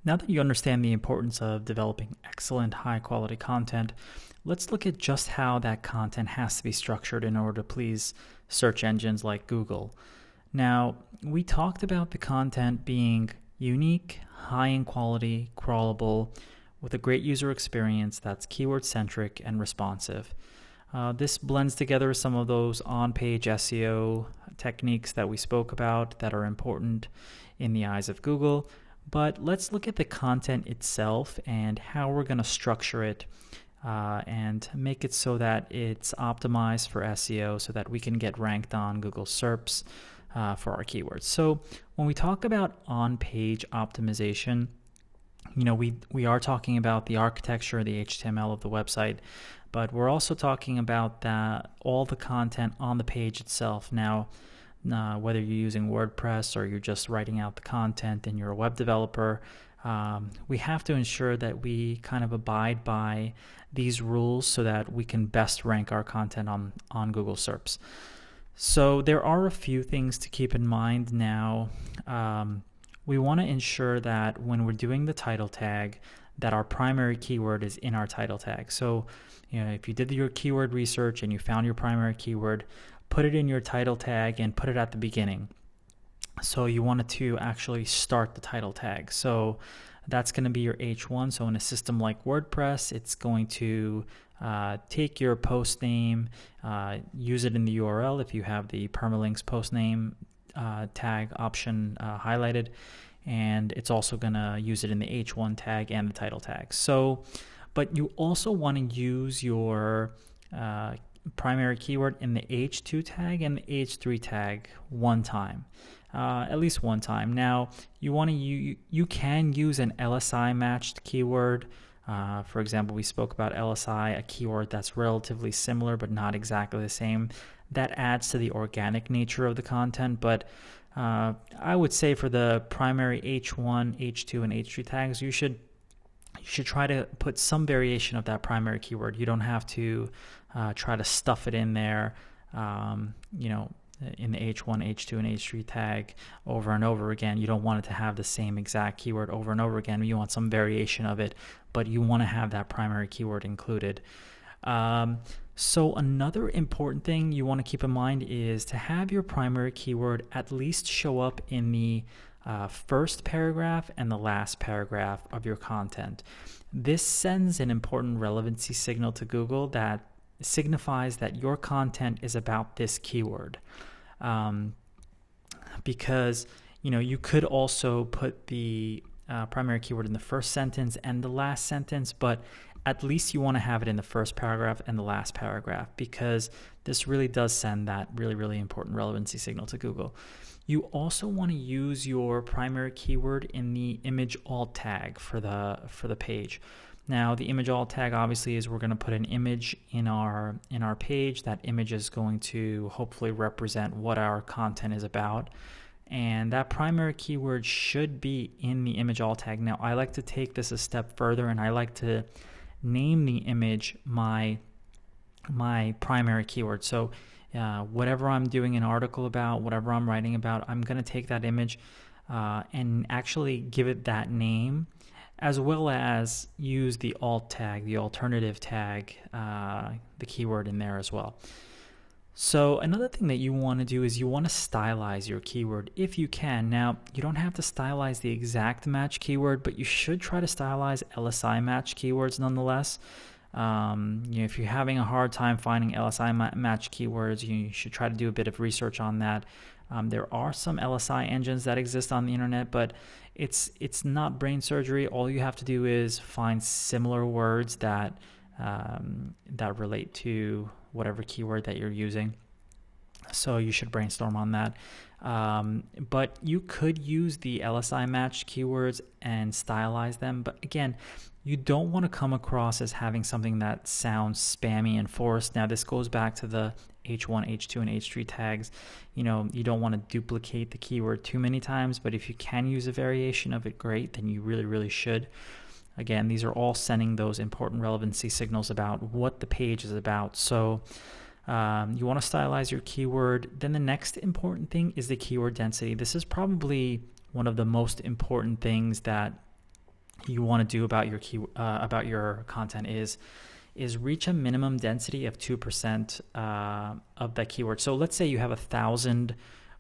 Now that you understand the importance of developing excellent high quality content, let's look at just how that content has to be structured in order to please search engines like Google. Now, we talked about the content being unique, high in quality, crawlable, with a great user experience that's keyword centric and responsive. This blends together some of those on-page SEO techniques that we spoke about that are important in the eyes of Google. But let's look at the content itself and how we're going to structure it and make it so that it's optimized for SEO so that we can get ranked on Google SERPs for our keywords. So when we talk about on-page optimization, we are talking about the architecture, the HTML of the website, but we're also talking about all the content on the page itself. Now, whether you're using WordPress or you're just writing out the content and you're a web developer, we have to ensure that we kind of abide by these rules so that we can best rank our content on Google SERPs. So there are a few things to keep in mind now. We want to ensure that when we're doing the title tag, that our primary keyword is in our title tag. So, if you did your keyword research and you found your primary keyword, put it in your title tag and put it at the beginning. So you want it to actually start the title tag. So that's going to be your H1. So in a system like WordPress, it's going to take your post name, use it in the URL if you have the permalinks post name tag option highlighted, and it's also going to use it in the H1 tag and the title tag. So, but you also want to use your primary keyword in the H2 tag and the H3 tag one time, at least one time. Now, you can use an LSI matched keyword. For example, we spoke about LSI, a keyword that's relatively similar but not exactly the same. That adds to the organic nature of the content, but I would say for the primary H1, H2, and H3 tags, you should try to put some variation of that primary keyword. You don't have to try to stuff it in there, in the H1, H2, and H3 tag over and over again. You don't want it to have the same exact keyword over and over again. You want some variation of it, but you want to have that primary keyword included. So another important thing you want to keep in mind is to have your primary keyword at least show up in the first paragraph and the last paragraph of your content. This sends an important relevancy signal to Google that signifies that your content is about this keyword. Because you could also put the primary keyword in the first sentence and the last sentence, but at least you want to have it in the first paragraph and the last paragraph, because this really does send that really, really important relevancy signal to Google. You also want to use your primary keyword in the image alt tag for the page. Now, the image alt tag obviously is we're going to put an image in our page. That image is going to hopefully represent what our content is about. And that primary keyword should be in the image alt tag. Now, I like to take this a step further, and I like to name the image my primary keyword. So whatever I'm doing an article about, whatever I'm writing about, I'm going to take that image and actually give it that name, as well as use the alt tag, the alternative tag, the keyword in there as well. So another thing that you want to do is you want to stylize your keyword if you can. Now, you don't have to stylize the exact match keyword, but you should try to stylize LSI match keywords nonetheless. If you're having a hard time finding LSI match keywords, you should try to do a bit of research on that. There are some LSI engines that exist on the internet, but it's not brain surgery. All you have to do is find similar words that relate to whatever keyword that you're using. So you should brainstorm on that. But you could use the LSI matched keywords and stylize them. But again, you don't want to come across as having something that sounds spammy and forced. Now, this goes back to the H1, H2, and H3 tags. You don't want to duplicate the keyword too many times, but if you can use a variation of it, great, then you really, really should. Again, these are all sending those important relevancy signals about what the page is about. So you want to stylize your keyword. Then the next important thing is the keyword density. This is probably one of the most important things that you want to do about your about your content is reach a minimum density of 2% of that keyword. So let's say you have 1,000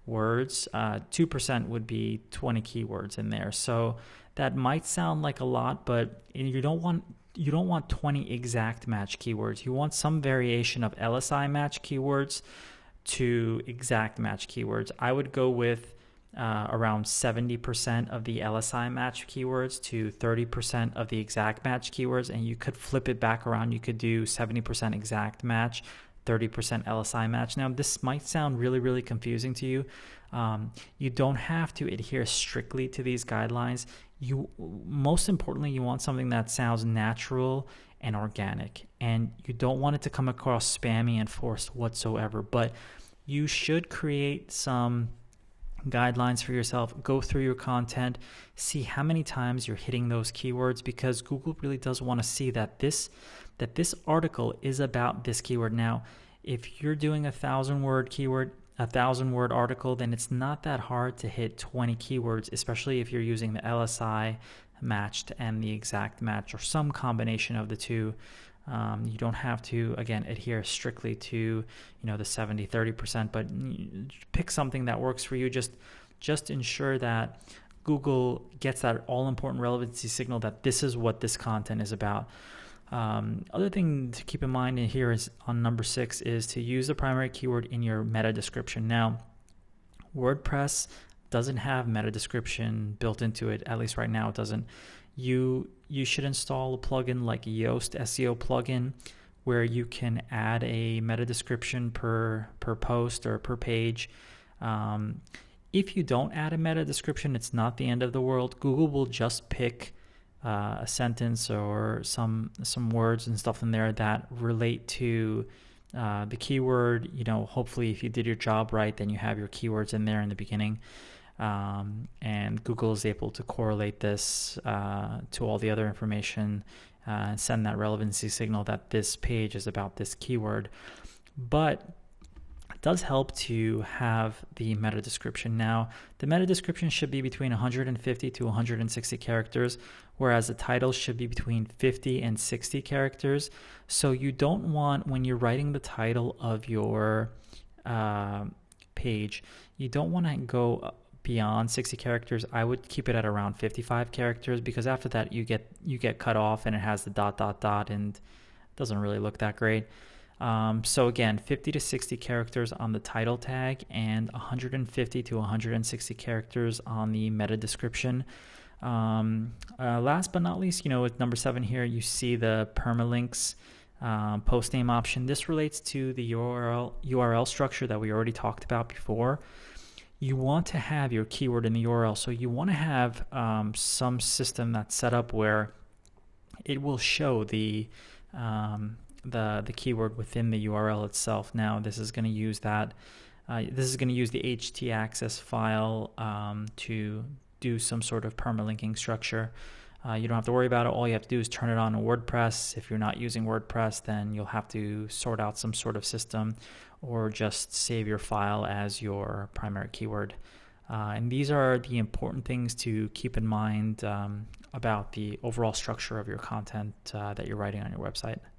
words, 2% would be 20 keywords in there. So that might sound like a lot, but you don't want 20 exact match keywords. You want some variation of LSI match keywords to exact match keywords. I would go with around 70% of the LSI match keywords to 30% of the exact match keywords, and you could flip it back around. You could do 70% exact match, 30% LSI match. Now, this might sound really, really confusing to you. You don't have to adhere strictly to these guidelines. Most importantly, you want something that sounds natural and organic, and you don't want it to come across spammy and forced whatsoever. But you should create some guidelines for yourself. Go through your content, see how many times you're hitting those keywords, because Google really does want to see that this article is about this keyword. Now, if you're doing a 1,000-word article, then it's not that hard to hit 20 keywords, especially if you're using the LSI matched and the exact match or some combination of the two. You don't have to, again, adhere strictly to, the 70-30%, but pick something that works for you. Just ensure that Google gets that all-important relevancy signal that this is what this content is about. Other thing to keep in mind in here is on number 6 is to use the primary keyword in your meta description. Now, WordPress doesn't have meta description built into it, at least right now it doesn't. You should install a plugin like Yoast SEO plugin where you can add a meta description per post or per page. If you don't add a meta description, it's not the end of the world. Google will just pick a sentence or some words and stuff in there that relate to the keyword. Hopefully if you did your job right, then you have your keywords in there in the beginning. And Google is able to correlate this to all the other information and send that relevancy signal that this page is about this keyword. But it does help to have the meta description. Now, the meta description should be between 150 to 160 characters, whereas the title should be between 50 and 60 characters. So you don't want, when you're writing the title of your page, you don't want to go beyond 60 characters. I would keep it at around 55 characters, because after that you get cut off and it has the ... and it doesn't really look that great. So again, 50 to 60 characters on the title tag and 150 to 160 characters on the meta description. Last but not least, with number 7 here, you see the permalinks post name option. This relates to the URL structure that we already talked about before. You want to have your keyword in the URL, so you want to have some system that's set up where it will show the keyword within the URL itself. Now, this is going to use that. This is going to use the htaccess file to do some sort of permalinking structure. You don't have to worry about it. All you have to do is turn it on in WordPress. If you're not using WordPress, then you'll have to sort out some sort of system or just save your file as your primary keyword. And these are the important things to keep in mind about the overall structure of your content that you're writing on your website.